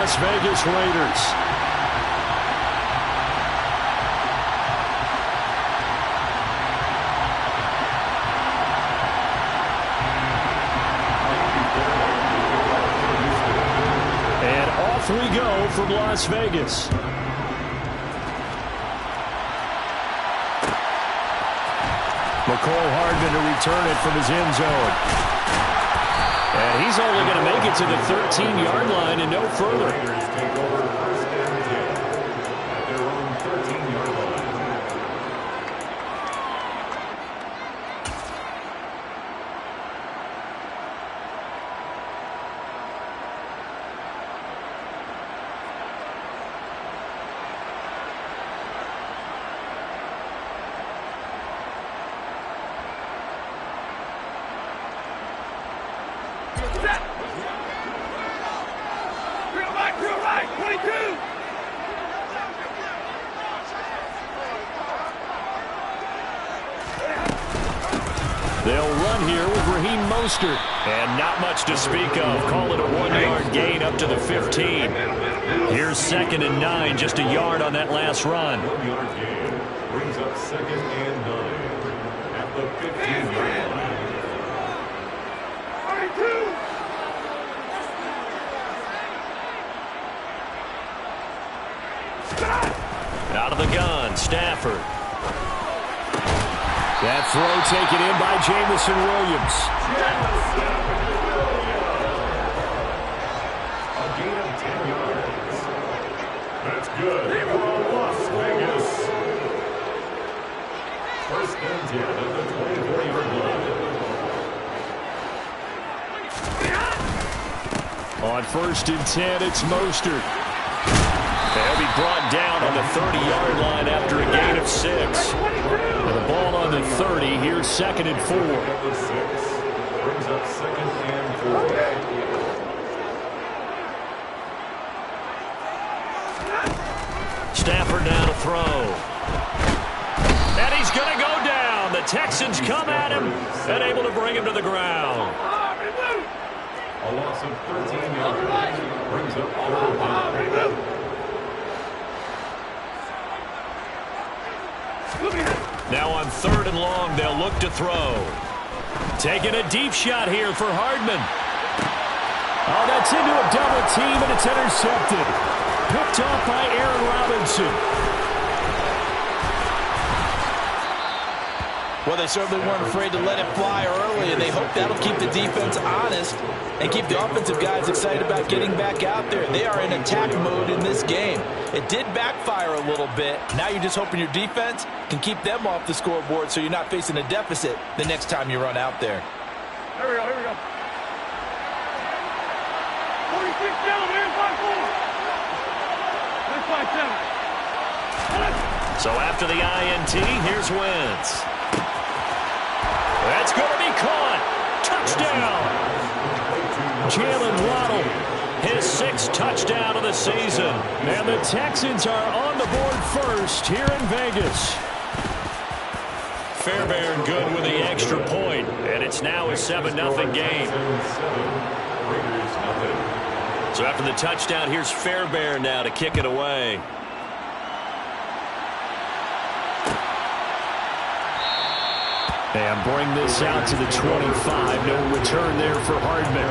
Las Vegas Raiders. And off we go from Las Vegas. McCole Hardman to return it from his end zone. And he's only going to make it to the 13-yard line and no further. They'll run here with Raheem Mostert. And not much to speak of. Call it a 1-yard gain up to the 15. Here's 2nd and 9, just a yard on that last run. 1-yard gain brings up 2nd and 9 at the 15-yard line. Out of the gun, Stafford. That throw taken in by Jameson Williams. A gain of 10 yards. That's good for Las Vegas. 1st and 10 at the 24-yard line. On 1st and 10, it's Mostert. They'll be brought down on the 30-yard line after a gain of 6. And the ball on the 30. Here's 2nd and 4. Brings up 2nd and 4. Stafford now to throw. And he's going to go down. The Texans come at him and able to bring him to the ground. A loss of 13 yards. Brings up 3rd down. Now on 3rd and long, they'll look to throw. Taking a deep shot here for Hardman. Oh, that's into a double team, and it's intercepted. Picked off by Aaron Robinson. Well, they certainly weren't afraid to let it fly early, and they hope that'll keep the defense honest and keep the offensive guys excited about getting back out there. They are in attack mode in this game. It did backfire a little bit. Now you're just hoping your defense can keep them off the scoreboard so you're not facing a deficit the next time you run out there. Here we go, here we go. 46 down, man, 5-4. 5-7. So after the INT, here's Wentz. That's going to be caught. Touchdown. Jalen Waddle, his 6th touchdown of the season. And the Texans are on the board first here in Vegas. Fairbairn good with the extra point, and it's now a 7-0 game. So after the touchdown, here's Fairbairn now to kick it away. And bring this out to the 25. No return there for Hardman.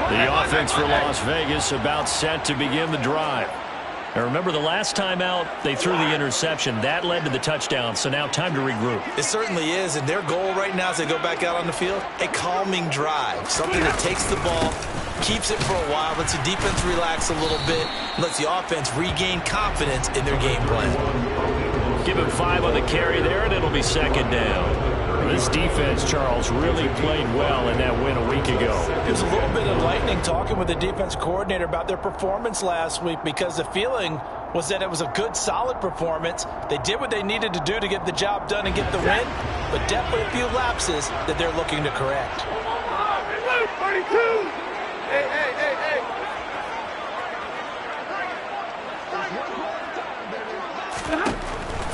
The offense for Las Vegas about set to begin the drive. Now remember, the last time out, they threw the interception. That led to the touchdown, so now time to regroup. It certainly is, and their goal right now as they go back out on the field, a calming drive. Something that takes the ball, keeps it for a while, lets the defense relax a little bit, lets the offense regain confidence in their game plan. Give him 5 on the carry there, and it'll be 2nd down. This defense, Charles, really played well in that win a week ago. It was a little bit enlightening talking with the defense coordinator about their performance last week because the feeling was that it was a good, solid performance. They did what they needed to do to get the job done and get the win, but definitely a few lapses that they're looking to correct. 32! Hey!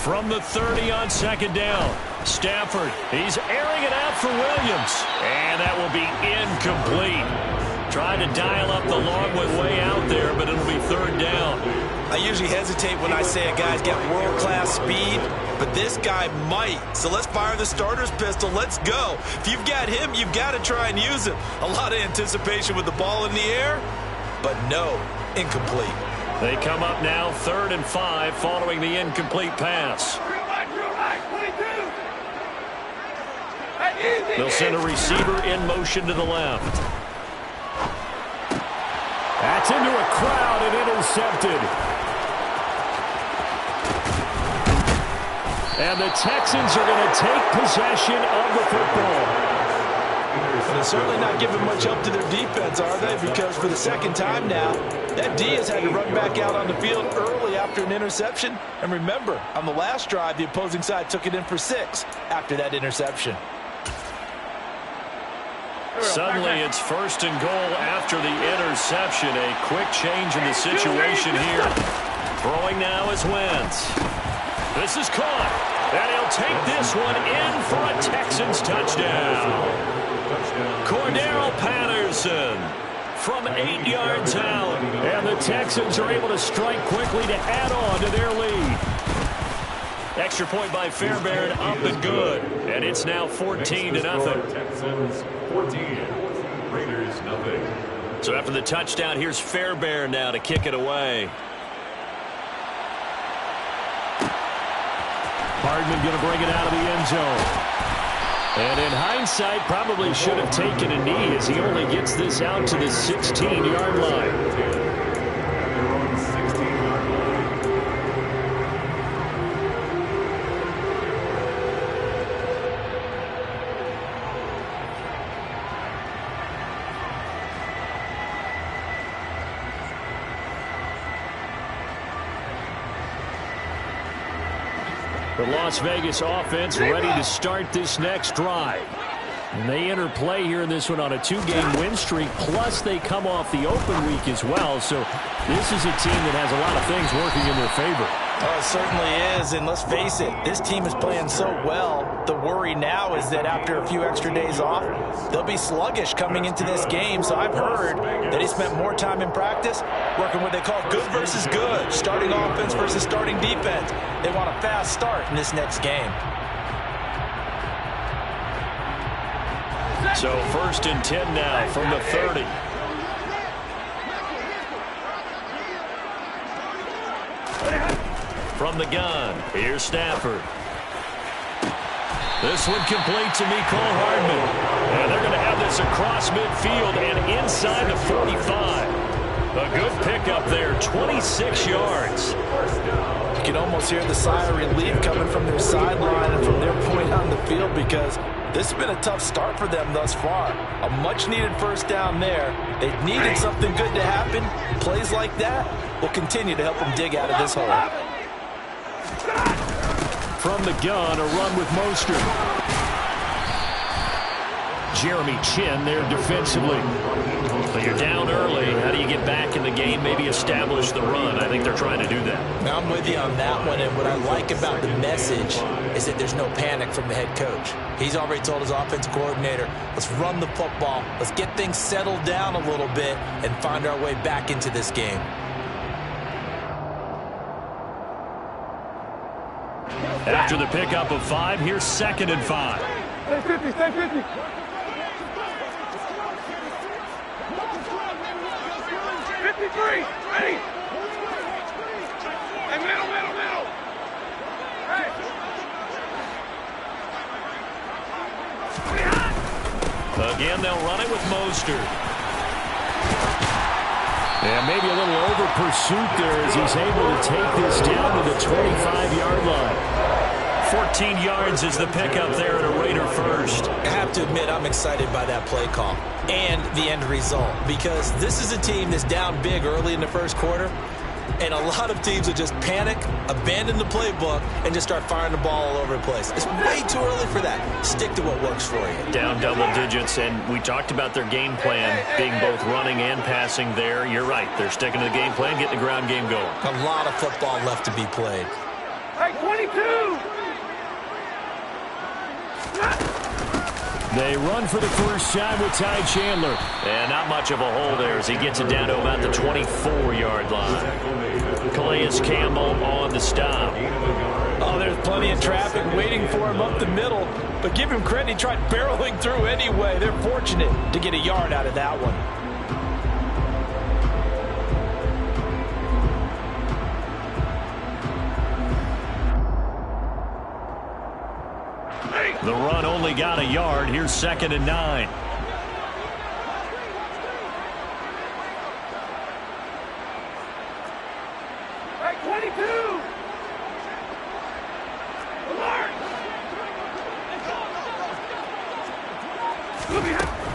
From the 30 on second down. Stafford, he's airing it out for Williams. And that will be incomplete. Trying to dial up the long way out there, but it'll be third down. I usually hesitate when I say a guy's got world-class speed, but this guy might. So let's fire the starter's pistol. Let's go. If you've got him, you've got to try and use him. A lot of anticipation with the ball in the air, but no, incomplete. They come up now 3rd and 5 following the incomplete pass. They'll send a receiver in motion to the left. That's into a crowd and intercepted. And the Texans are going to take possession of the football. They're certainly not giving much help to their defense, are they? Because for the second time now, that D has had to run back out on the field early after an interception. And remember, on the last drive, the opposing side took it in for 6 after that interception. Suddenly, it's 1st and goal after the interception. A quick change in the situation here. Throwing now is Wentz. This is caught. And he'll take this one in for a Texans touchdown. Cordero Patterson from 8 yards out. And the Texans are able to strike quickly to add on to their lead. Extra point by Fairbairn, up and good. And it's now 14-0. Texans 14, Raiders nothing. So after the touchdown, here's Fairbairn now to kick it away. Hardman going to bring it out of the end zone. And in hindsight, probably should have taken a knee as he only gets this out to the 16-yard line. The Las Vegas offense ready to start this next drive. And they enter play here in this one on a 2-game win streak, plus they come off the open week as well. So this is a team that has a lot of things working in their favor. Oh, it certainly is, and let's face it, this team is playing so well. The worry now is that after a few extra days off, they'll be sluggish coming into this game. So I've heard that he spent more time in practice working what they call good versus good, starting offense versus starting defense. They want a fast start in this next game. So 1st and 10 now from the 30. From the gun, here's Stafford. This one complete to Mecole Hardman. And they're going to have this across midfield and inside the 45. A good pickup there, 26 yards. You can almost hear the sigh of relief coming from their sideline and from their point on the field because this has been a tough start for them thus far. A much-needed 1st down there. They needed something good to happen. Plays like that will continue to help them dig out of this hole. From the gun, a run with Mostert. Jeremy Chinn there defensively. But you're down early. How do you get back in the game, maybe establish the run? I think they're trying to do that. Now I'm with you on that one, and what I like about the message is that there's no panic from the head coach. He's already told his offensive coordinator, let's run the football, let's get things settled down a little bit and find our way back into this game. After the pickup of 5, here's 2nd and 5. Stay 50, stay 50. 53, ready. Hey, middle. Hey. Again, they'll run it with Mostert. And maybe a little over pursuit there as he's able to take this down to the 25-yard line. 14 yards is the pickup there at a Raider first. I have to admit, I'm excited by that play call and the end result because this is a team that's down big early in the 1st quarter, and a lot of teams will just panic, abandon the playbook, and just start firing the ball all over the place. It's way too early for that. Stick to what works for you. Down double digits, and we talked about their game plan being both running and passing there. You're right. They're sticking to the game plan, getting the ground game going. A lot of football left to be played. Hey, 22! They run for the first time with Ty Chandler. And not much of a hole there as he gets it down to about the 24-yard line. Calais Campbell on the stop. Oh, there's plenty of traffic waiting for him up the middle. But give him credit, he tried barreling through anyway. They're fortunate to get a yard out of that one. The run only got a yard. Here's 2nd and 9. Hey, 22! Alert!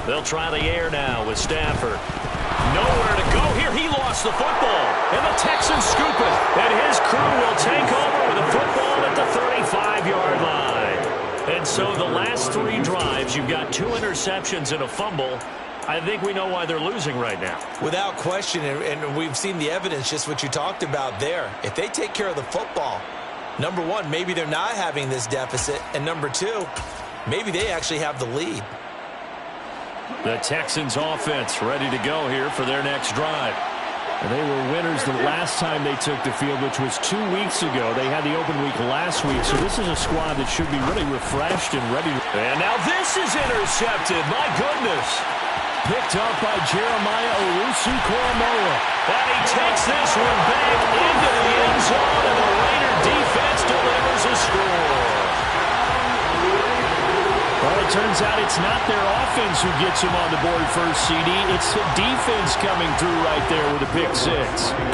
They'll try the air now with Stafford. Nowhere to go here. He lost the football. And the Texans scoop it. And his crew will take over with a football at the 35-yard line. And so the last 3 drives, you've got 2 interceptions and a fumble. I think we know why they're losing right now. Without question, and we've seen the evidence, just what you talked about there. If they take care of the football, number one, maybe they're not having this deficit. And number 2, maybe they actually have the lead. The Texans offense ready to go here for their next drive. And they were winners the last time they took the field, which was 2 weeks ago. They had the open week last week, so this is a squad that should be really refreshed and ready. And now this is intercepted. My goodness. Picked up by Jeremiah Owusu-Koramoah. And he takes this one back into the end zone, and the Raider defense delivers a score. Well, it turns out it's not their offense who gets them on the board first, CD. It's the defense coming through right there with a pick 6.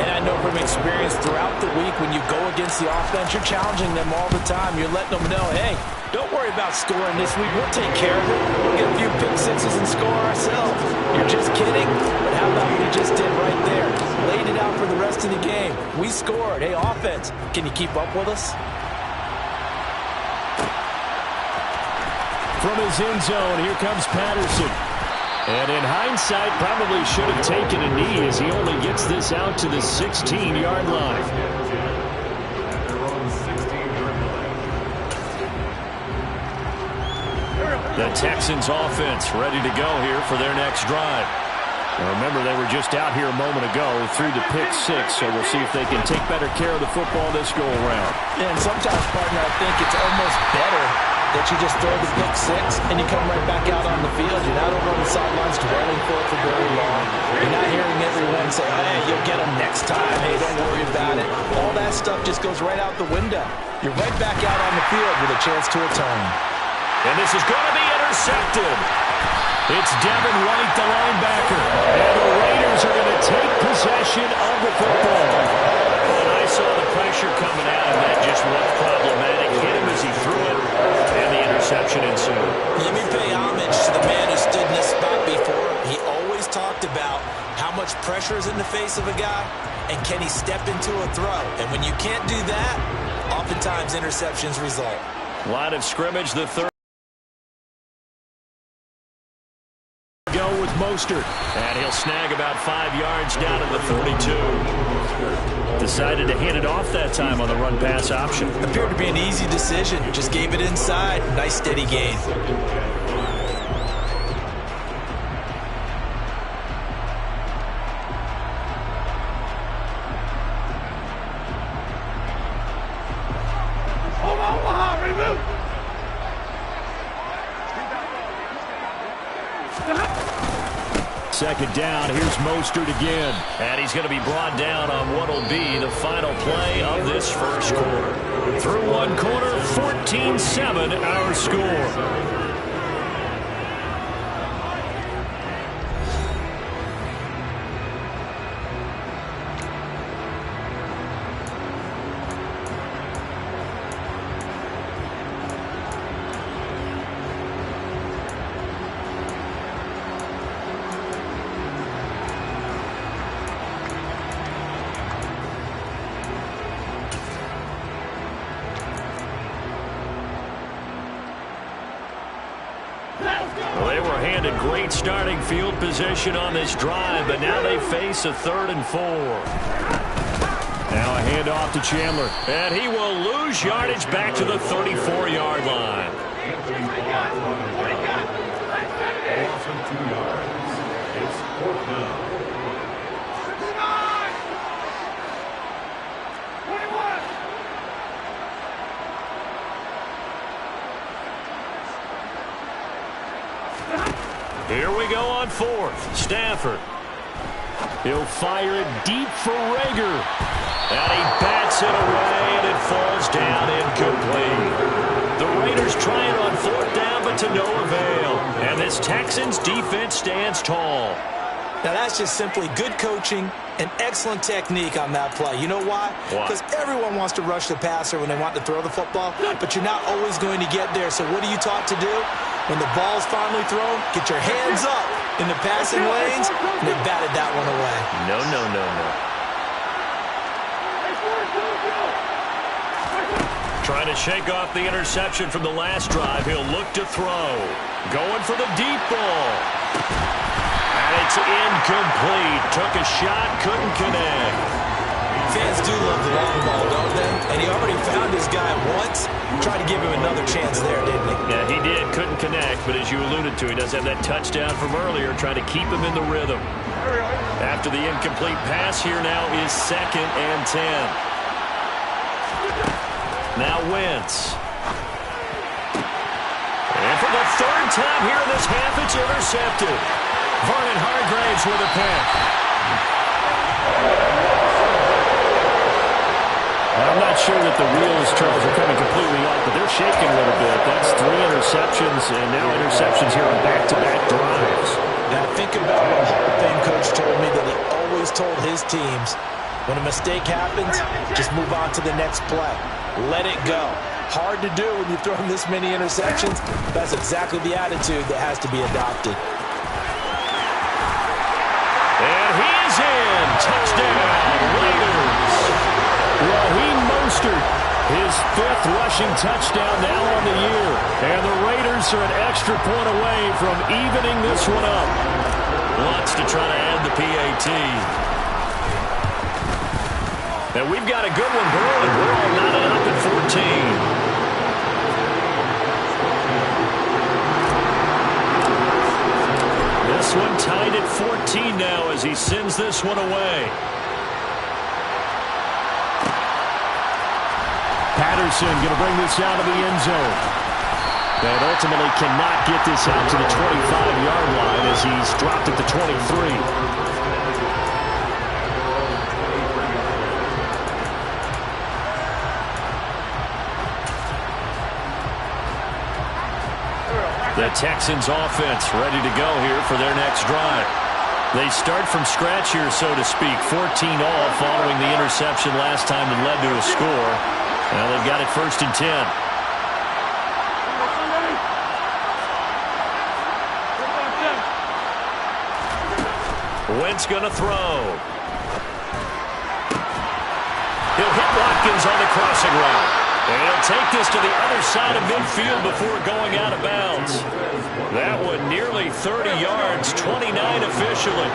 And I know from experience throughout the week, when you go against the offense, you're challenging them all the time. You're letting them know, hey, don't worry about scoring this week. We'll take care of it. We'll get a few pick 6s and score ourselves. You're just kidding? But how about what we just did right there? Laid it out for the rest of the game. We scored. Hey, offense, can you keep up with us? From his end zone, here comes Patterson. And in hindsight, probably should have taken a knee as he only gets this out to the 16-yard line. The Texans offense ready to go here for their next drive. Now remember, they were just out here a moment ago through the pick 6, so we'll see if they can take better care of the football this go-around. Yeah, and sometimes, partner, I think it's almost better that you just throw the pick 6 and you come right back out on the field. You're not over on the sidelines dwelling for it for very long. You're not hearing everyone say, hey, you'll get them next time. Hey, don't worry about it. All that stuff just goes right out the window. You're right back out on the field with a chance to atone. And this is going to be intercepted. It's Devin White, the linebacker. And the Raiders are going to take possession of the football. And I saw the pressure coming out, and that just was problematic. Hit him as he threw it, and the interception ensued. Let me pay homage to the man who stood in this spot before. He always talked about how much pressure is in the face of a guy, and can he step into a throw. And when you can't do that, oftentimes interceptions result. Line of scrimmage, the third. Go with Mostert, and he'll snag about 5 yards down to the 42. Decided to hand it off that time on the run-pass option. Appeared to be an easy decision. Just gave it inside. Nice steady gain. Second down, here's Mostert again. And he's going to be brought down on what will be the final play of this first quarter. Through one quarter, 14-7 our score. Well, they were handed great starting field position on this drive, but now they face a 3rd and 4. Now a hand handoff to Chandler. And he will lose yardage back to the 34-yard line. Loss of 2 yards. It's 4th down. 21. Here we go on 4th. Stafford. He'll fire it deep for Rager. And he bats it away, and it falls down incomplete. The Raiders try it on 4th down, but to no avail. And this Texans defense stands tall. Now, that's just simply good coaching and excellent technique on that play. You know why? Why? Because everyone wants to rush the passer when they want to throw the football, but you're not always going to get there. So what are you taught to do? When the ball's finally thrown, get your hands up in the passing lanes, and they batted that one away. No, no, no, no. Trying to shake off the interception from the last drive. He'll look to throw. Going for the deep ball. And it's incomplete. Took a shot, couldn't connect. Fans do love the long ball, don't they? And he already found his guy once. Tried to give him another chance there, didn't he? Yeah, he did. Couldn't connect, but as you alluded to, he does have that touchdown from earlier, trying to keep him in the rhythm. After the incomplete pass, here now is 2nd and 10. Now Wentz. And for the 3rd time here in this half, it's intercepted. Vernon Hargreaves with a pick. I'm not sure that the wheels, Charles, are coming completely off, but they're shaking a little bit. That's 3 interceptions, and now interceptions here on back-to-back drives. Now think about what Hall of Fame coach told me that he always told his teams, when a mistake happens, just move on to the next play. Let it go. Hard to do when you throw this many interceptions. That's exactly the attitude that has to be adopted. And he is in. Touchdown, Raiders. Raheem Mostert, his 5th rushing touchdown now on the year. And the Raiders are an extra point away from evening this one up. Wants to try to add the PAT. And we've got a good one brewing. We're all knotted up at 14. This one tied at 14 now as he sends this one away. Patterson going to bring this out of the end zone. And ultimately cannot get this out to the 25-yard line as he's dropped at the 23. The Texans offense ready to go here for their next drive. They start from scratch here, so to speak. 14 all following the interception last time that led to a score. Now they've got it 1st and 10. Wentz going to throw. He'll hit Watkins on the crossing route. And he'll take this to the other side of midfield before going out of bounds. That one nearly 30 yards, 29 officially.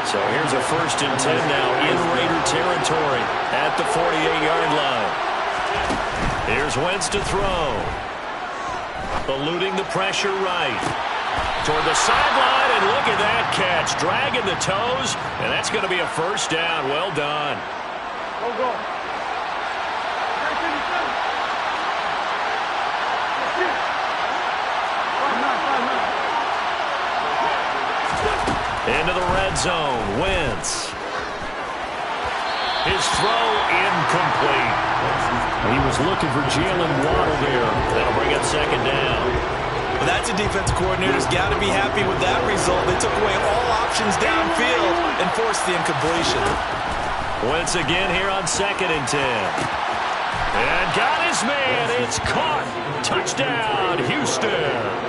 So here's a 1st and 10 now in Raider territory at the 48-yard line. Here's Wentz to throw. Eluding the pressure right. Toward the sideline, and look at that catch. Dragging the toes, and that's going to be a 1st down. Well done. Go. Into the red zone, Wentz. His throw incomplete. He was looking for Jalen Waddle there. That'll bring up 2nd down. Well, that's a defense coordinator's got to be happy with that result. They took away all options downfield and forced the incompletion. Wentz again here on 2nd and 10. And got his man. It's caught. Touchdown, Houston.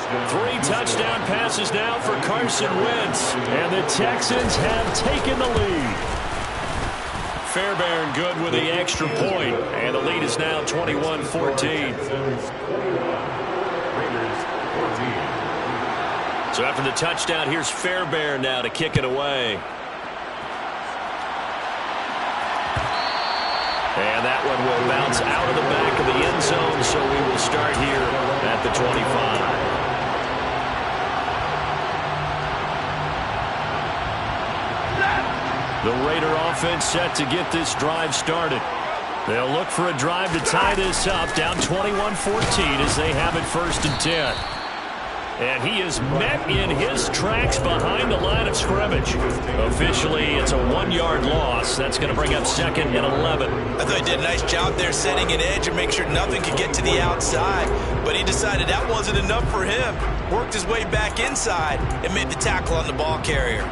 3 touchdown passes now for Carson Wentz. And the Texans have taken the lead. Fairbairn good with the extra point. And the lead is now 21-14. So after the touchdown, here's Fairbairn now to kick it away. And that one will bounce out of the back of the end zone, so we will start here at the 25. The Raider offense set to get this drive started. They'll look for a drive to tie this up, down 21-14 as they have it 1st and 10. And he is met in his tracks behind the line of scrimmage. Officially, it's a 1-yard loss. That's going to bring up 2nd and 11. I thought he did a nice job there setting an edge and make sure nothing could get to the outside. But he decided that wasn't enough for him. Worked his way back inside and made the tackle on the ball carrier.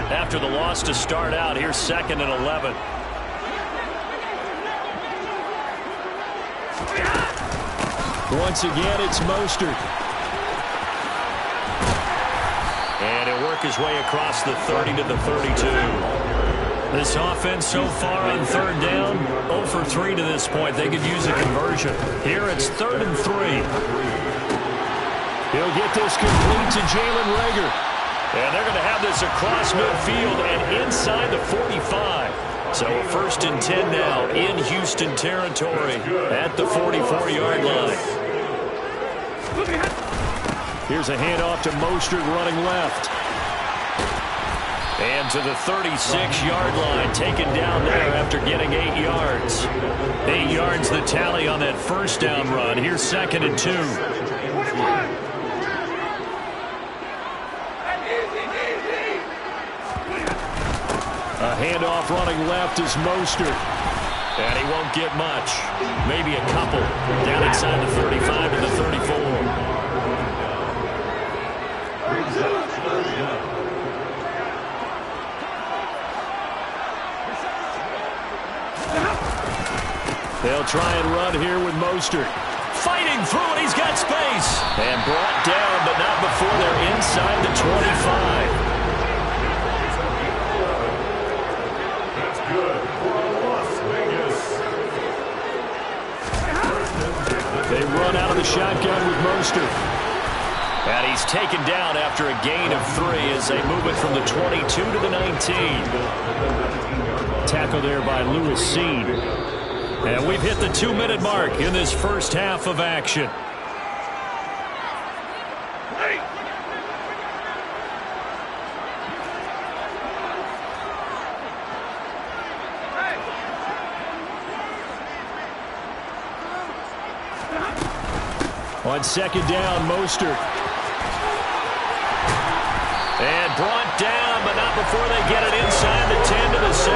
After the loss to start out, here's 2nd and 11. Once again, it's Mostert. And he'll work his way across the 30 to the 32. This offense so far on 3rd down, 0 for 3 to this point. They could use a conversion. Here it's 3rd and 3. He'll get this complete to Jalen Reagor. And they're going to have this across midfield and inside the 45. So 1st and 10 now in Houston territory at the 44-yard line. Here's a handoff to Mostert running left. And to the 36-yard line, taken down there after getting 8 yards. 8 yards the tally on that 1st down run. Here's 2nd and 2. A handoff running left is Mostert. And he won't get much. Maybe a couple. Down inside the 35 to the 34. They'll try and run here with Mostert. Fighting through it. He's got space. And brought down, but not before they're inside the 25. They run out of the shotgun with Mostert. And he's taken down after a gain of 3 as they move it from the 22 to the 19. Tackle there by Lewis Cine. And we've hit the 2-minute mark in this first half of action. On 2nd down, Mostert. And brought down, but not before they get it inside the 10 to the 7.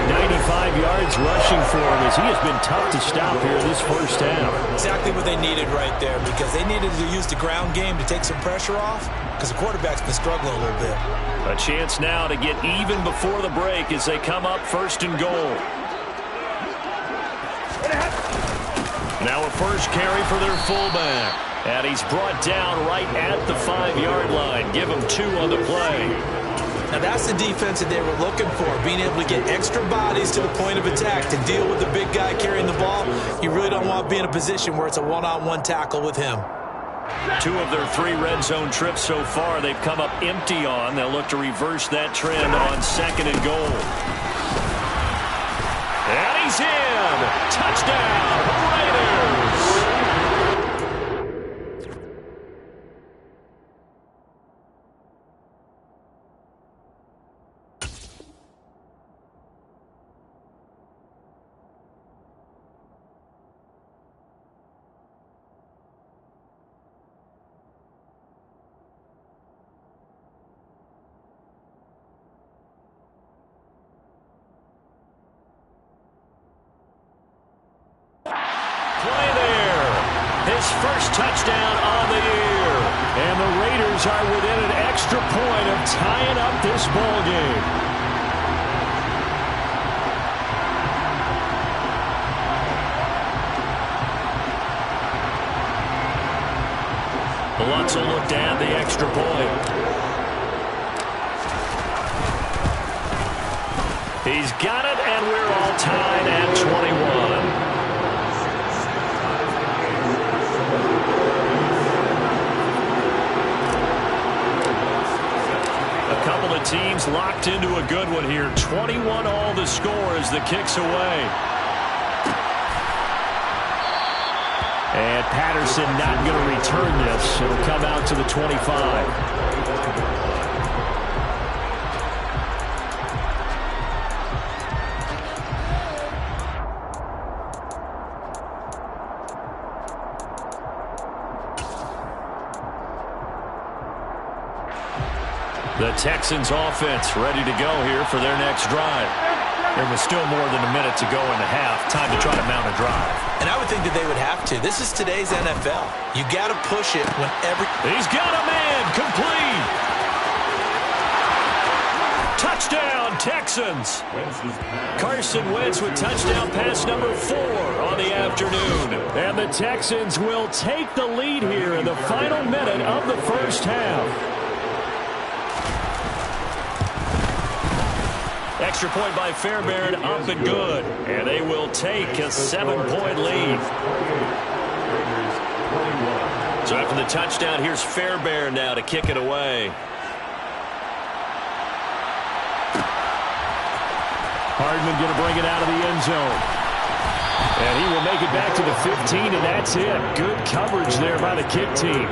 95 yards rushing for him as he has been tough to stop here this first half. Exactly what they needed right there, because they needed to use the ground game to take some pressure off, because the quarterback's been struggling a little bit. A chance now to get even before the break as they come up 1st and goal. Now a first carry for their fullback. And he's brought down right at the 5-yard line. Give him 2 on the play. Now that's the defense that they were looking for, being able to get extra bodies to the point of attack to deal with the big guy carrying the ball. You really don't want to be in a position where it's a one-on-one tackle with him. 2 of their 3 red zone trips so far they've come up empty on. They'll look to reverse that trend on 2nd and goal. And he's in. Touchdown, Raiders. First touchdown on the year. And the Raiders are within an extra point of tying up this ball game. Lutz will look to add the extra point. He's got it, and we're all tied at 21. teams locked into a good one here. 21 all the score as the kick's away. And Patterson not going to return this. It'll come out to the 25. The Texans offense ready to go here for their next drive. There was still more than a minute to go in the half. Time to try to mount a drive. And I would think that they would have to. This is today's NFL. You got to push it whenever. He's got a man. Complete. Touchdown, Texans. Carson Wentz with touchdown pass number 4 on the afternoon. And the Texans will take the lead here in the final minute of the first half. Extra point by Fairbairn, up and good. And they will take a 7-point lead. So after the touchdown, here's Fairbairn now to kick it away. Hardman going to bring it out of the end zone. And he will make it back to the 15, and that's it. Good coverage there by the kick team.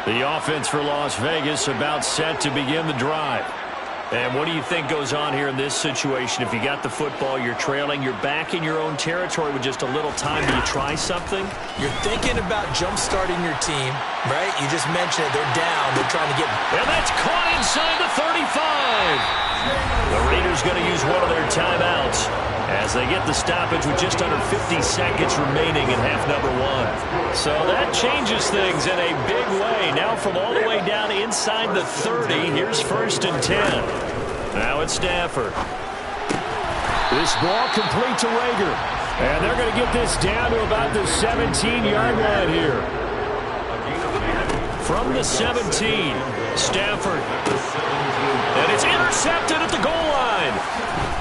The offense for Las Vegas about set to begin the drive. And what do you think goes on here in this situation? If you got the football, you're trailing, you're back in your own territory with just a little time. Do you try something? You're thinking about jump-starting your team, right? You just mentioned it. They're down. They're trying to get... And that's caught inside the 35. The Raiders going to use one of their timeouts as they get the stoppage with just under 50 seconds remaining in half number 1. So that changes things in a big way. Now from all the way down inside the 30, here's 1st and 10. Now it's Stafford. This ball complete to Rager. And they're going to get this down to about the 17-yard line here. From the 17, Stafford. And it's intercepted at the goal line.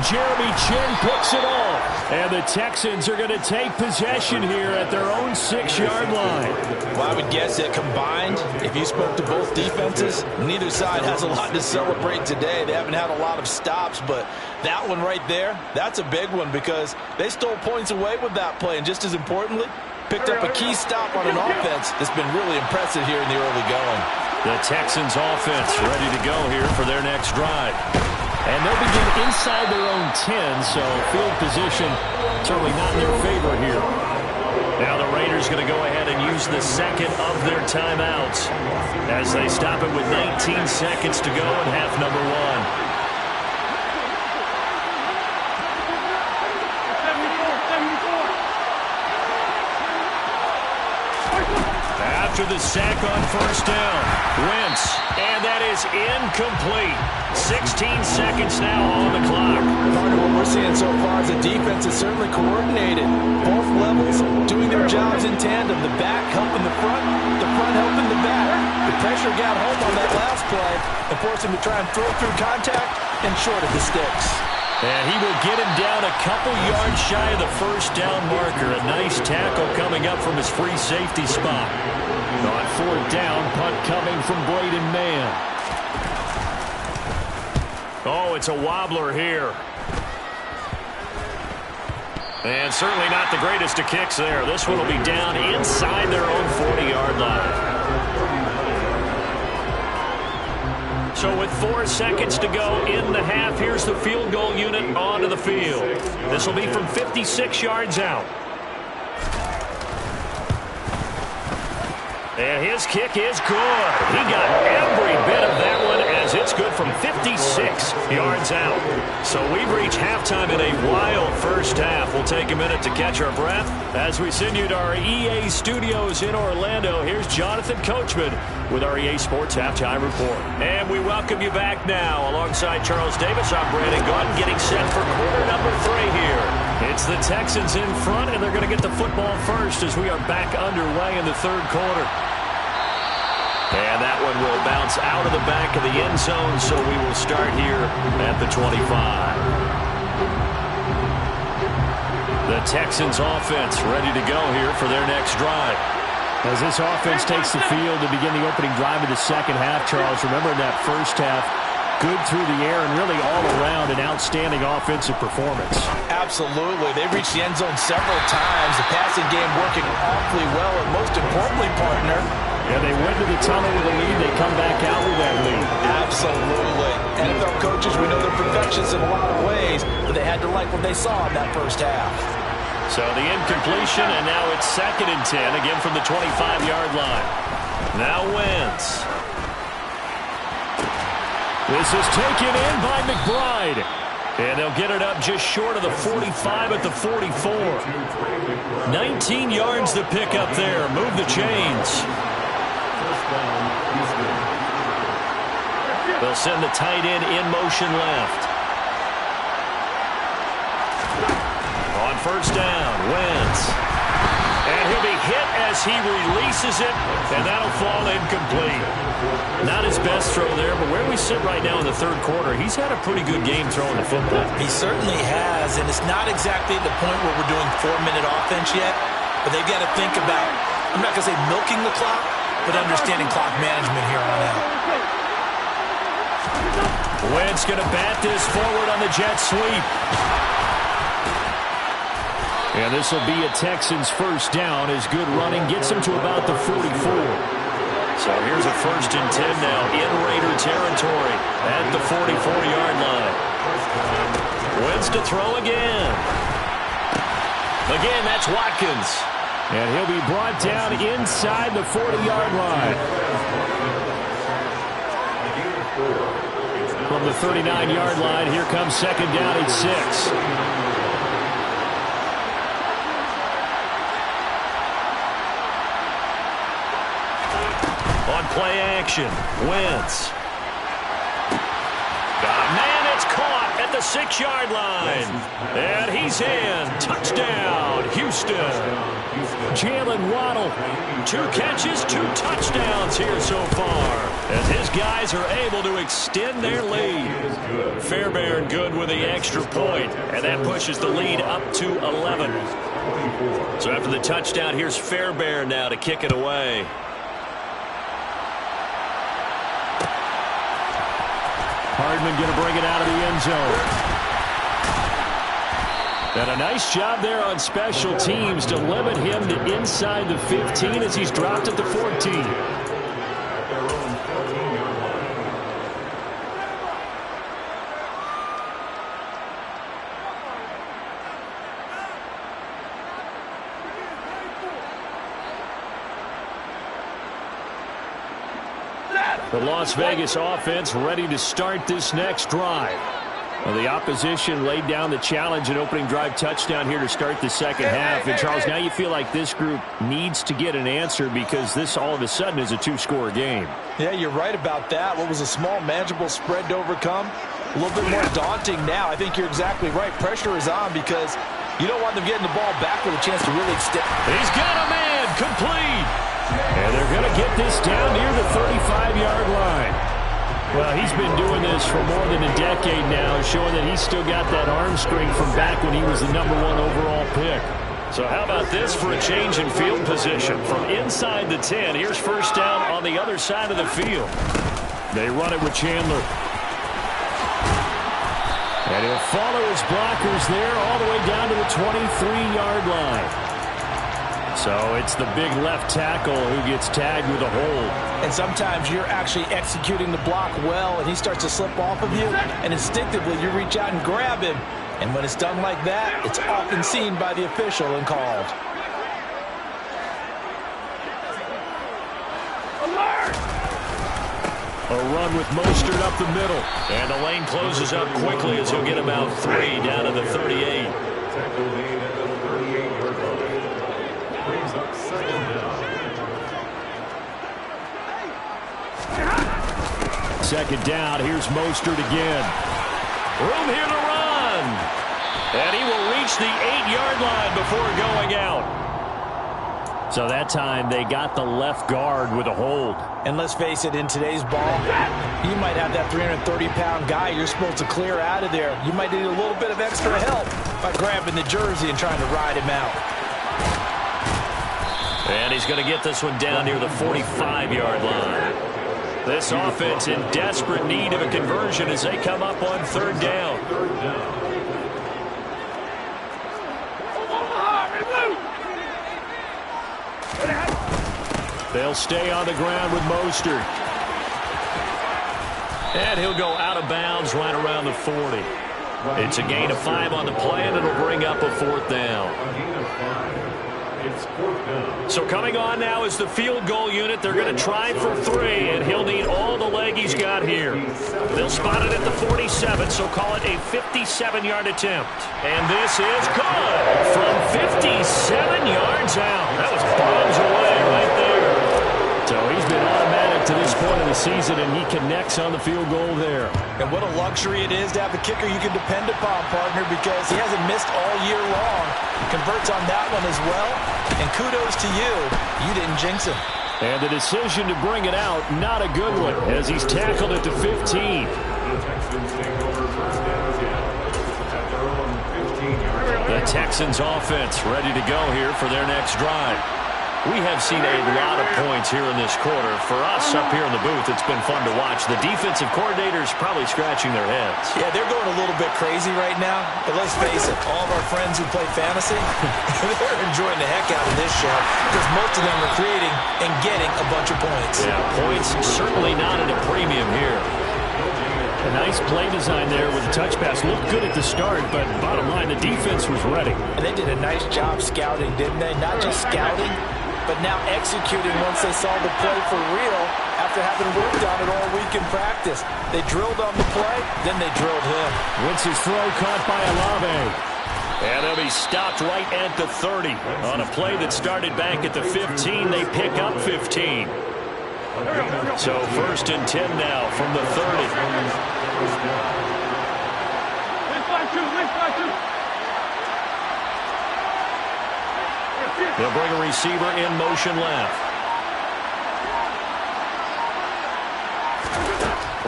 Jeremy Chinn picks it off. And the Texans are going to take possession here at their own 6-yard line. Well, I would guess that combined, if you spoke to both defenses, neither side has a lot to celebrate today. They haven't had a lot of stops, but that one right there, that's a big one because they stole points away with that play. And just as importantly, picked up a key stop on an offense that's been really impressive here in the early going. The Texans offense ready to go here for their next drive. And they'll begin inside their own 10, so field position certainly not in their favor here. Now the Raiders going to go ahead and use the second of their timeouts as they stop it with 19 seconds to go in half number 1. After the sack on 1st down, Wentz, and that is incomplete. 16 seconds now on the clock. Part of what we're seeing so far is the defense is certainly coordinated. Both levels doing their jobs in tandem. The back helping the front helping the back. The pressure got home on that last play and forced him to try and throw through contact and short of the sticks. And he will get him down a couple yards shy of the 1st down marker. A nice tackle coming up from his free safety spot. On 4th down, punt coming from Braden Mann. Oh, it's a wobbler here. And certainly not the greatest of kicks there. This one will be down inside their own 40-yard line. So with 4 seconds to go in the half, here's the field goal unit onto the field. This will be from 56 yards out. And his kick is good. He got every bit of that one as it's good from 56 yards out. So we've reached halftime in a wild first half. We'll take a minute to catch our breath as we send you to our EA studios in Orlando. Here's Jonathan Coachman with our EA Sports Halftime Report. And we welcome you back now. Alongside Charles Davis, I'm Brandon Gaudin getting set for quarter number 3 here. It's the Texans in front, and they're going to get the football first as we are back underway in the 3rd quarter. And that one will bounce out of the back of the end zone, so we will start here at the 25. The Texans offense ready to go here for their next drive. As this offense takes the field to begin the opening drive of the second half, Charles, remember in that first half, good through the air and really all around an outstanding offensive performance. Absolutely. They reached the end zone several times. The passing game working awfully well, and most importantly, partner, yeah, they went to the tunnel with a lead. They come back out with that lead. Absolutely. NFL coaches, we know they're perfectionists in a lot of ways, but they had to like what they saw in that first half. So the incompletion, and now it's 2nd and 10, again from the 25-yard line. Now Wentz. This is taken in by McBride. And they'll get it up just short of the 45 at the 44. 19 yards to pick up there. Move the chains. They'll send the tight end in motion left. On first down, Wentz. And he'll be hit as he releases it, and that'll fall incomplete. Not his best throw there, but where we sit right now in the third quarter, he's had a pretty good game throwing the football. He certainly has, and it's not exactly the point where we're doing 4-minute offense yet, but they've got to think about, I'm not going to say milking the clock, but understanding clock management here on out. Wentz going to bat this forward on the jet sweep. And this will be a Texans first down as good running gets him to about the 44. So here's a 1st and 10 now in Raider territory at the 44-yard line. Wentz to throw again. Again, that's Watkins. And he'll be brought down inside the 40-yard line. From the 39-yard line, here comes 2nd down and 6. Play action. Wentz. Man, it's caught at the 6-yard line. And he's in. Touchdown, Houston. Jalen Waddle. 2 catches, 2 touchdowns here so far, as his guys are able to extend their lead. Fairbairn good with the extra point, and that pushes the lead up to 11. So after the touchdown, here's Fairbairn now to kick it away. Hardman going to bring it out of the end zone. And a nice job there on special teams to limit him to inside the 15 as he's dropped at the 14. The Las Vegas offense ready to start this next drive. Well, the opposition laid down the challenge and opening drive touchdown here to start the second half. And, Charles, now you feel like this group needs to get an answer because this all of a sudden is a 2-score game. Yeah, you're right about that. What was a small, manageable spread to overcome, a little bit more daunting now. I think you're exactly right. Pressure is on because you don't want them getting the ball back with a chance to really extend. He's got a man complete. And they're going to get this down near the 35-yard line. Well, he's been doing this for more than a decade now, showing that he's still got that arm strength from back when he was the #1 overall pick. So how about this for a change in field position? From inside the 10, here's first down on the other side of the field. They run it with Chandler. And he'll follow his blockers there all the way down to the 23-yard line. So it's the big left tackle who gets tagged with a hold. And sometimes you're actually executing the block well, and he starts to slip off of you, and instinctively you reach out and grab him. And when it's done like that, it's often seen by the official and called. A run with Mostert up the middle. And the lane closes up quickly as he'll get about 3 down to the 38. Second down, here's Mostert again. Room here to run. And he will reach the 8-yard line before going out. So that time they got the left guard with a hold. And let's face it, in today's ball, you might have that 330-pound guy you're supposed to clear out of there. You might need a little bit of extra help by grabbing the jersey and trying to ride him out. And he's going to get this one down near the 45-yard line. This offense in desperate need of a conversion as they come up on third down. They'll stay on the ground with Mostert. And he'll go out of bounds right around the 40. It's a gain of 5 on the play, and it'll bring up a fourth down. So coming on now is the field goal unit. They're going to try for 3, and he'll need all the leg he's got here. They'll spot it at the 47, so call it a 57-yard attempt. And this is good from 57 yards out. That was bombs away right there. So he's been automatic to this point of the season, and he connects on the field goal there. And what a luxury it is to have a kicker you can depend upon, partner, because he hasn't missed all year long. Converts on that one as well. And kudos to you. You didn't jinx him. And the decision to bring it out, not a good one, as he's tackled at the 15. The Texans offense ready to go here for their next drive. We have seen a lot of points here in this quarter. For us up here in the booth, it's been fun to watch. The defensive coordinators probably scratching their heads. Yeah, they're going a little bit crazy right now. But let's face it, all of our friends who play fantasy, they're enjoying the heck out of this show because most of them are creating and getting a bunch of points. Yeah, points certainly not at a premium here. A nice play design there with the touch pass. Looked good at the start, but bottom line, the defense was ready. And they did a nice job scouting, didn't they? Not just scouting, but now executing once they saw the play for real after having worked on it all week in practice. They drilled on the play, then they drilled him. Wentz's throw caught by Olave. And they'll be stopped right at the 30. On a play that started back at the 15, they pick up 15. So 1st and 10 now from the 30. They'll bring a receiver in motion left.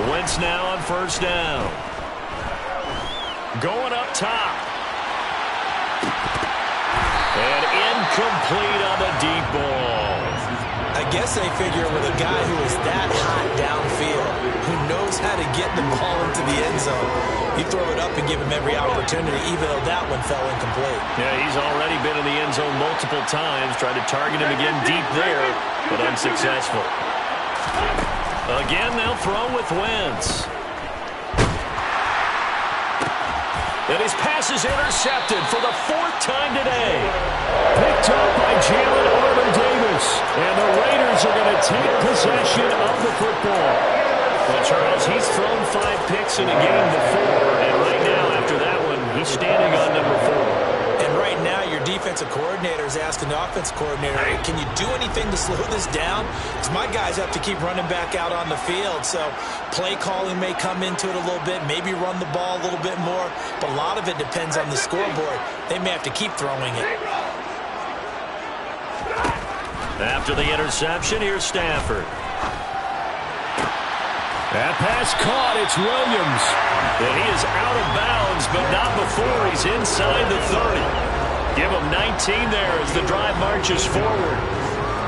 Wentz now on 1st down. Going up top. And incomplete on the deep ball. I guess they figure with a guy who is that hot downfield, who knows how to get the ball into the end zone, you throw it up and give him every opportunity, even though that one fell incomplete. Yeah, he's already been in the end zone multiple times, tried to target him again deep there, but unsuccessful. Again, they'll throw with Wentz. And his pass is intercepted for the 4th time today. Picked up by Jalen Armour-Davis. And the Raiders are going to take possession of the football. Well, Charles, he's thrown 5 picks in a game before. And right now, after that one, he's standing on number 4. And right now, your defensive coordinator is asking the offensive coordinator, hey, can you do anything to slow this down? Because my guys have to keep running back out on the field. So play calling may come into it a little bit, maybe run the ball a little bit more. But a lot of it depends on the scoreboard. They may have to keep throwing it. After the interception, here's Stafford. That pass caught. It's Williams. And he is out of bounds, but not before he's inside the 30. Give him 19 there as the drive marches forward.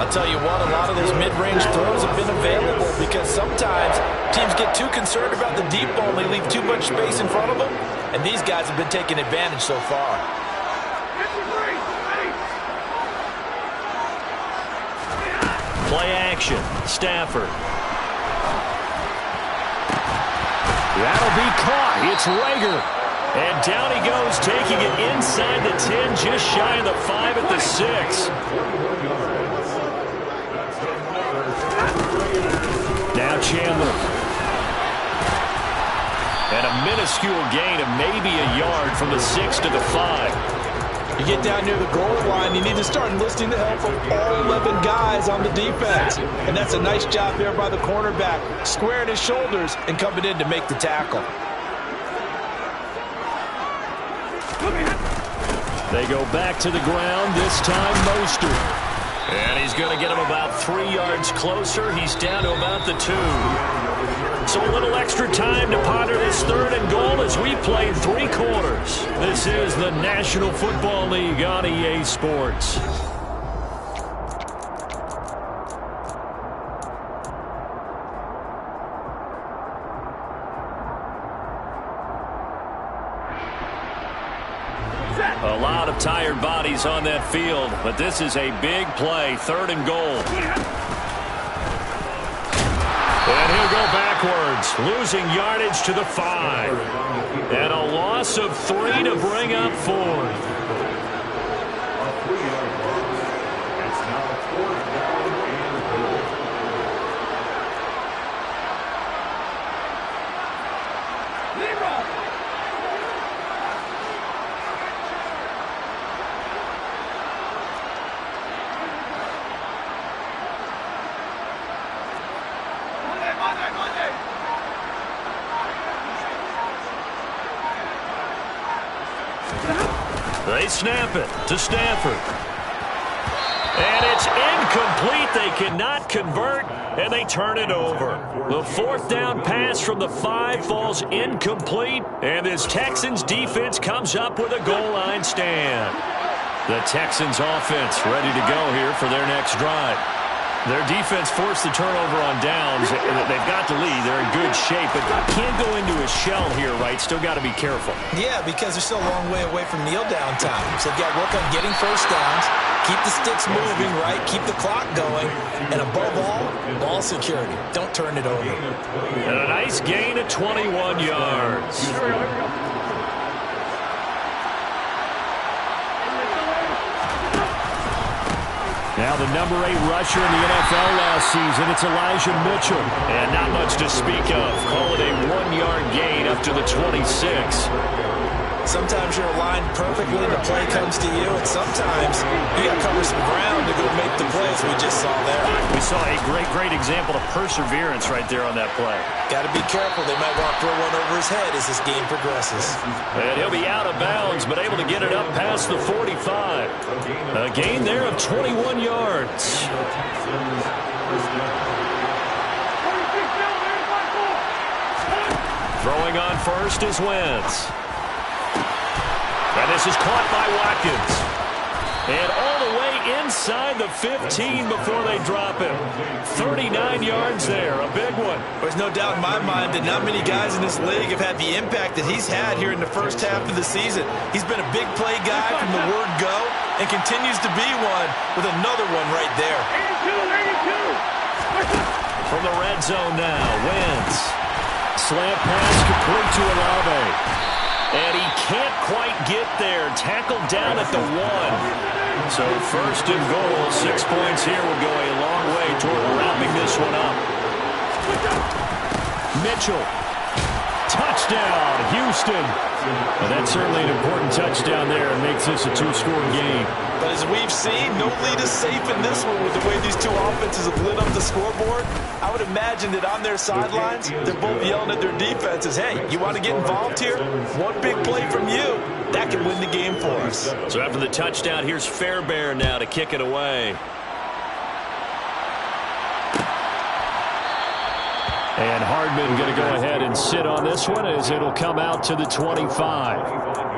I'll tell you what, a lot of those mid-range throws have been available because sometimes teams get too concerned about the deep ball and they leave too much space in front of them. And these guys have been taking advantage so far. Play action. Stafford. That'll be caught. It's Rager. And down he goes, taking it inside the 10, just shy of the 5 at the 6. Now Chandler. And a minuscule gain of maybe a yard from the 6 to the 5. You get down near the goal line, you need to start enlisting the help of all 11 guys on the defense. And that's a nice job there by the cornerback, squaring his shoulders and coming in to make the tackle. They go back to the ground, this time Mostert. And he's going to get him about 3 yards closer. He's down to about the 2. So a little extra time to ponder this 3rd and goal as we play 3 quarters. This is the National Football League on EA Sports. A lot of tired bodies on that field, but this is a big play, 3rd and goal. And he'll go backwards, losing yardage to the 5. And a loss of 3 to bring up 4th. It's now 4th down and goal. They snap it to Stafford. And it's incomplete. They cannot convert, and they turn it over. The 4th down pass from the 5 falls incomplete, and this Texans defense comes up with a goal line stand. The Texans offense ready to go here for their next drive. Their defense forced the turnover on downs. They've got the lead. They're in good shape, but can't go into a shell here, right? Still got to be careful. Yeah, because they're still a long way away from kneel-down time. So they've got to work on getting first downs, keep the sticks moving, right? Keep the clock going. And above all, ball security. Don't turn it over. And a nice gain of 21 yards. Now the number 8 rusher in the NFL last season, it's Elijah Mitchell. And not much to speak of. Call it a 1-yard gain up to the 26. Sometimes you're aligned perfectly and the play comes to you, and sometimes you got to cover some ground to go make the plays we just saw there. We saw a great example of perseverance right there on that play. Got to be careful. They might want to throw one over his head as this game progresses. And he'll be out of bounds, but able to get it up past the 45. A gain there of 21 yards. Throwing on first is Wentz. And this is caught by Watkins. And all the way inside the 15 before they drop him. 39 yards there, a big one. There's no doubt in my mind that not many guys in this league have had the impact that he's had here in the first half of the season. He's been a big play guy from the word go and continues to be one with another one right there. 82. From the red zone now, Wentz. Slant pass complete to Olave. And he can't quite get there. Tackled down at the 1. So 1st and goal, 6 points here will go a long way toward wrapping this one up. Mitchell. Touchdown, Houston. And that's certainly an important touchdown there and makes this a 2-score game. But as we've seen, no lead is safe in this one with the way these two offenses have lit up the scoreboard. I would imagine that on their sidelines, they're both yelling at their defenses, hey, you want to get involved here? One big play from you, that can win the game for us. So after the touchdown, here's Fairbairn now to kick it away. And Hardman going to go ahead and sit on this one as it'll come out to the 25.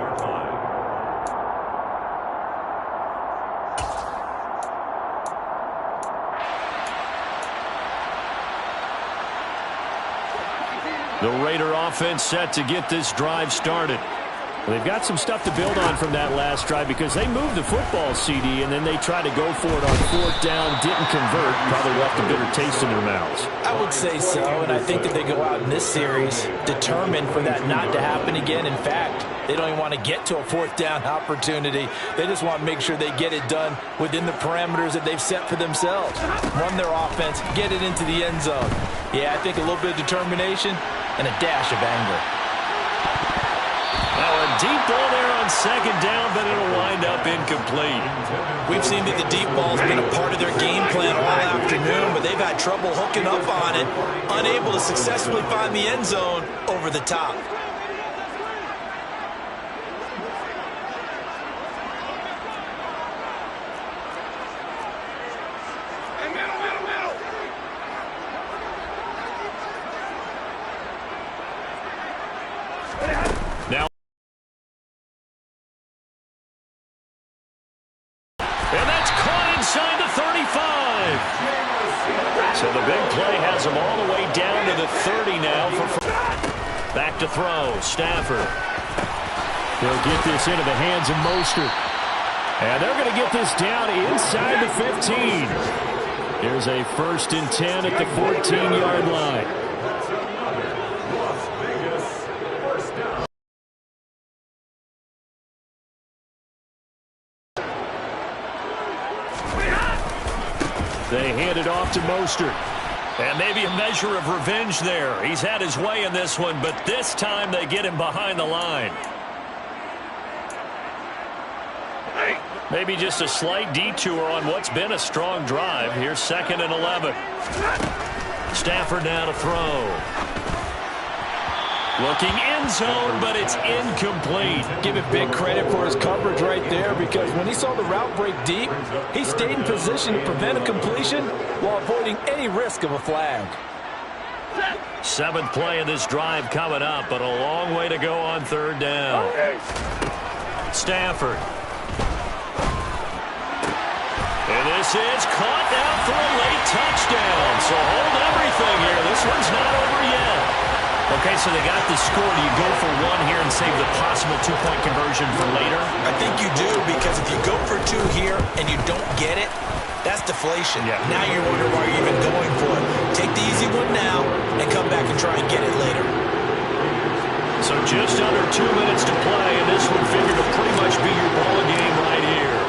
The Raider offense set to get this drive started. They've got some stuff to build on from that last drive because they moved the football, CD, and then they tried to go for it on 4th down, didn't convert, probably left a bitter taste in their mouths. I would say so, and I think that they go out in this series determined for that not to happen again. In fact, they don't even want to get to a 4th down opportunity. They just want to make sure they get it done within the parameters that they've set for themselves. Run their offense, get it into the end zone. Yeah, I think a little bit of determination and a dash of anger. Now a deep ball there on 2nd down, but it'll wind up incomplete. We've seen that the deep ball's been a part of their game plan all afternoon, but they've had trouble hooking up on it, unable to successfully find the end zone over the top. inside the 35. So the big play has them all the way down to the 30 now. Back to throw, Stafford. They'll get this into the hands of Mostert. And they're going to get this down inside the 15. Here's a 1st and 10 at the 14-yard line. They hand it off to Mostert. And maybe a measure of revenge there. He's had his way in this one, but this time they get him behind the line. Maybe just a slight detour on what's been a strong drive. Here's 2nd and 11. Stafford now to throw. Looking end zone, but it's incomplete. Give it big credit for his coverage right there, because when he saw the route break deep, he stayed in position to prevent a completion while avoiding any risk of a flag. 7th play of this drive coming up, but a long way to go on 3rd down. Stafford. And this is caught down for a late touchdown. So hold everything here. This one's not over yet. Okay, so they got the score. Do you go for one here and save the possible 2-point conversion for later? I think you do, because if you go for 2 here and you don't get it, that's deflation. Yeah. Now you're wondering why you're even going for it. Take the easy one now and come back and try and get it later. So just under 2 minutes to play, and this one figured to pretty much be your ball game right here.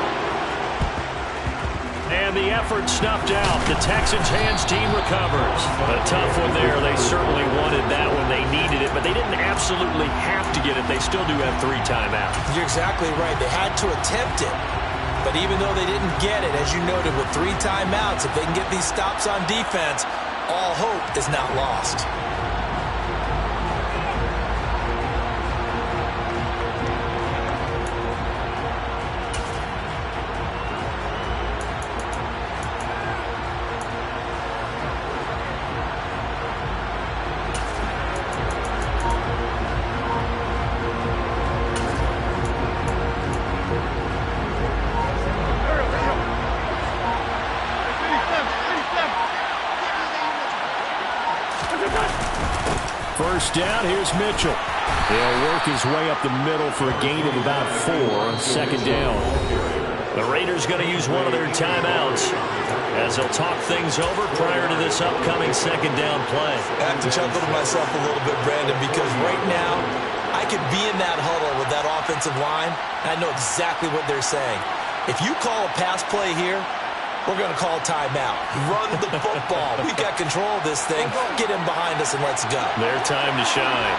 And the effort snuffed out. The Texans' hands team recovers. A tough one there. They certainly wanted that one. They needed it, but they didn't absolutely have to get it. They still do have 3 timeouts. You're exactly right. They had to attempt it. But even though they didn't get it, as you noted, with 3 timeouts, if they can get these stops on defense, all hope is not lost. First down, here's Mitchell. He'll work his way up the middle for a gain of about 4. 2nd down. The Raiders going to use one of their timeouts as they'll talk things over prior to this upcoming 2nd down play. I have to chuckle to myself a little bit, Brandon, because right now I could be in that huddle with that offensive line, and I know exactly what they're saying. If you call a pass play here, we're going to call timeout. Run the football. We've got control of this thing. Get him behind us and let's go. Their time to shine.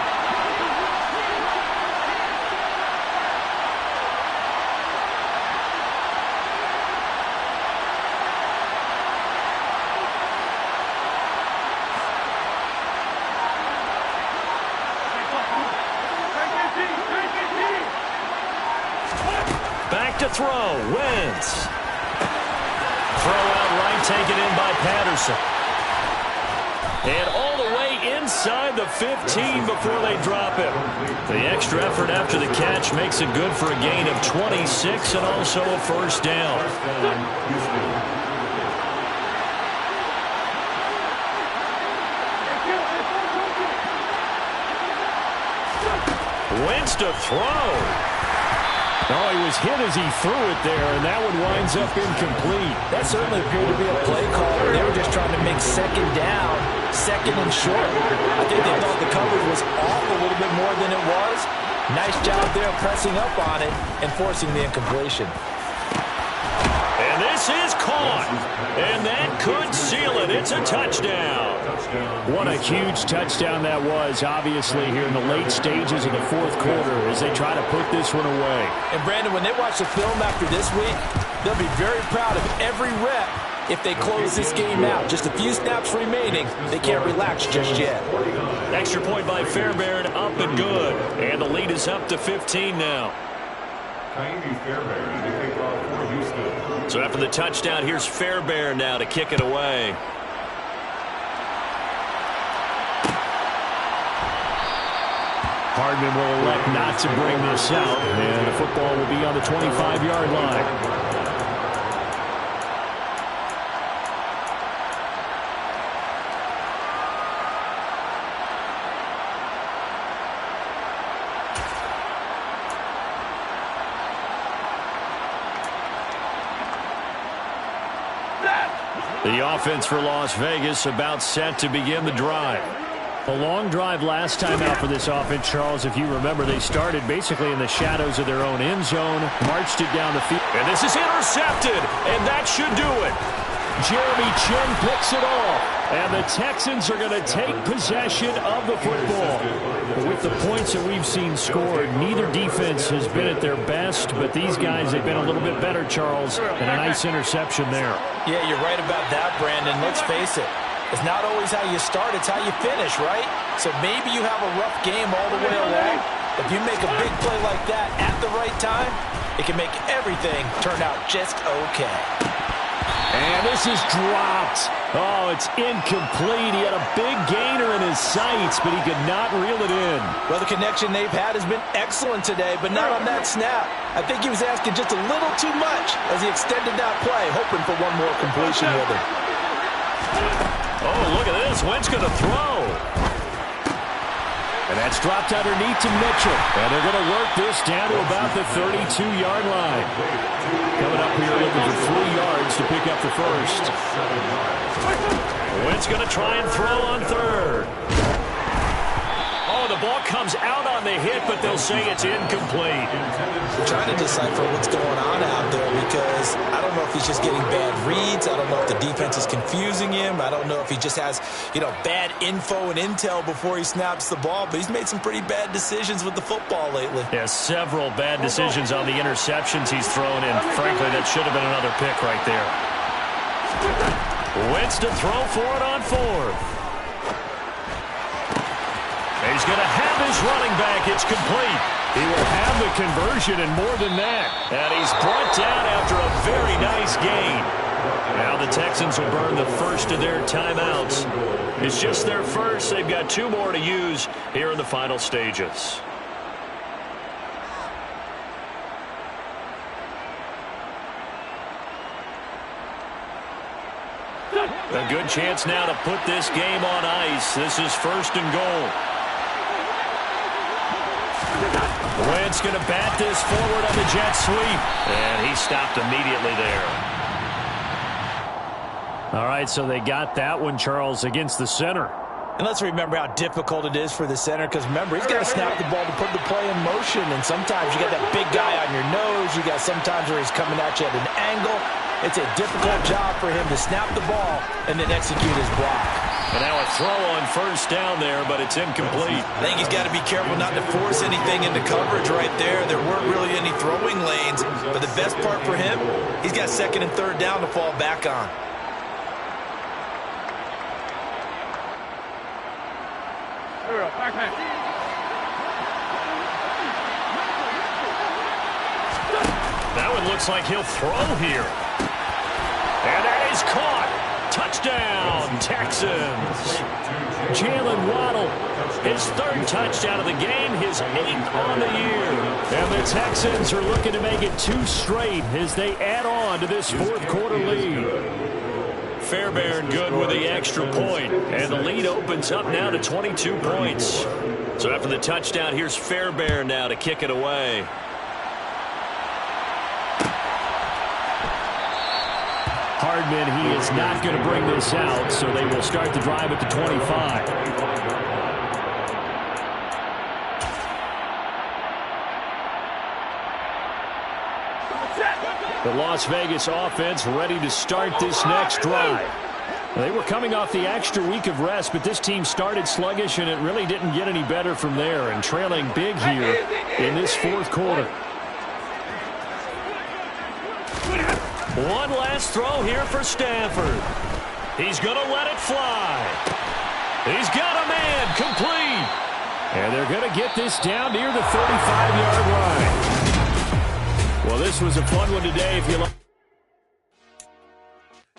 Back to throw. Wentz. Throw out right, taken in by Patterson. And all the way inside the 15 before they drop it. The extra effort after the catch makes it good for a gain of 26 and also a 1st down. Wentz to throw. Oh, he was hit as he threw it there, and that one winds up incomplete. That certainly appeared to be a play call where they were just trying to make 2nd down, 2nd and short. I think they thought the coverage was off a little bit more than it was. Nice job there pressing up on it and forcing the incompletion. And this is caught. And that could seal it. It's a touchdown. What a huge touchdown that was, obviously, here in the late stages of the 4th quarter as they try to put this one away. And, Brandon, when they watch the film after this week, they'll be very proud of every rep if they close this game out. Just a few snaps remaining. They can't relax just yet. Extra point by Fairbairn, up and good. And the lead is up to 15 now. So after the touchdown, here's Fairbairn now to kick it away. Hardman will elect not to bring this out, and the football will be on the 25-yard line. The offense for Las Vegas about set to begin the drive. A long drive last time out for this offense, Charles. If you remember, they started basically in the shadows of their own end zone, marched it down the field. And this is intercepted, and that should do it. Jeremy Chinn picks it off, and the Texans are going to take possession of the football. But with the points that we've seen scored, neither defense has been at their best, but these guys have been a little bit better, Charles, and a nice interception there. Yeah, you're right about that, Brandon. Let's face it. It's not always how you start, it's how you finish, right? So maybe you have a rough game all the way along. If you make a big play like that at the right time, it can make everything turn out just okay. And this is dropped. Oh, it's incomplete. He had a big gainer in his sights, but he could not reel it in. Well, the connection they've had has been excellent today, but not on that snap. I think he was asking just a little too much as he extended that play, hoping for one more completion with it. Oh, look at this. Wentz going to throw. And that's dropped underneath to Mitchell. And they're going to work this down to about the 32-yard line. Coming up here looking for 3 yards to pick up the first. Wentz going to try and throw on third. Oh, the ball comes out on the hit, but they'll say it's incomplete. We're trying to decipher what's going on out there because I don't know if he's just getting bad reads. I don't know if the defense is confusing him. I don't know if he just has, bad info and intel before he snaps the ball. But he's made some pretty bad decisions with the football lately. Yeah, several bad decisions on the interceptions he's thrown, and frankly, that should have been another pick right there. Wentz to throw for it on fourth. He's going to have his running back. It's complete. He will have the conversion and more than that. And he's brought down after a very nice gain. Now the Texans will burn the first of their timeouts. It's just their first. They've got 2 more to use here in the final stages. A good chance now to put this game on ice. This is 1st and goal. Wentz going to bat this forward on the jet sweep. And he stopped immediately there. All right, so they got that one, Charles, against the center. And let's remember how difficult it is for the center because, remember, he's got to snap the ball to put the play in motion. And sometimes you got that big guy on your nose. You got sometimes where he's coming at you at an angle. It's a difficult job for him to snap the ball and then execute his block. And now a throw on 1st down there, but it's incomplete. I think he's got to be careful not to force anything into coverage right there. There weren't really any throwing lanes, but the best part for him, he's got 2nd and 3rd down to fall back on. That one looks like he'll throw here. And that is caught. Touchdown, Texans. Jalen Waddle, his 3rd touchdown of the game, his 8th on the year. And the Texans are looking to make it 2 straight as they add on to this 4th quarter lead. Fairbairn good with the extra point, and the lead opens up now to 22 points. So after the touchdown, here's Fairbairn now to kick it away. Hardman, he is not going to bring this out, so they will start the drive at the 25. The Las Vegas offense ready to start this next drive. They were coming off the extra week of rest, but this team started sluggish, and it really didn't get any better from there, and trailing big here in this 4th quarter. One last throw here for Stafford. He's going to let it fly. He's got a man, complete. And they're going to get this down near the 35-yard line. Well, this was a fun one today if you like.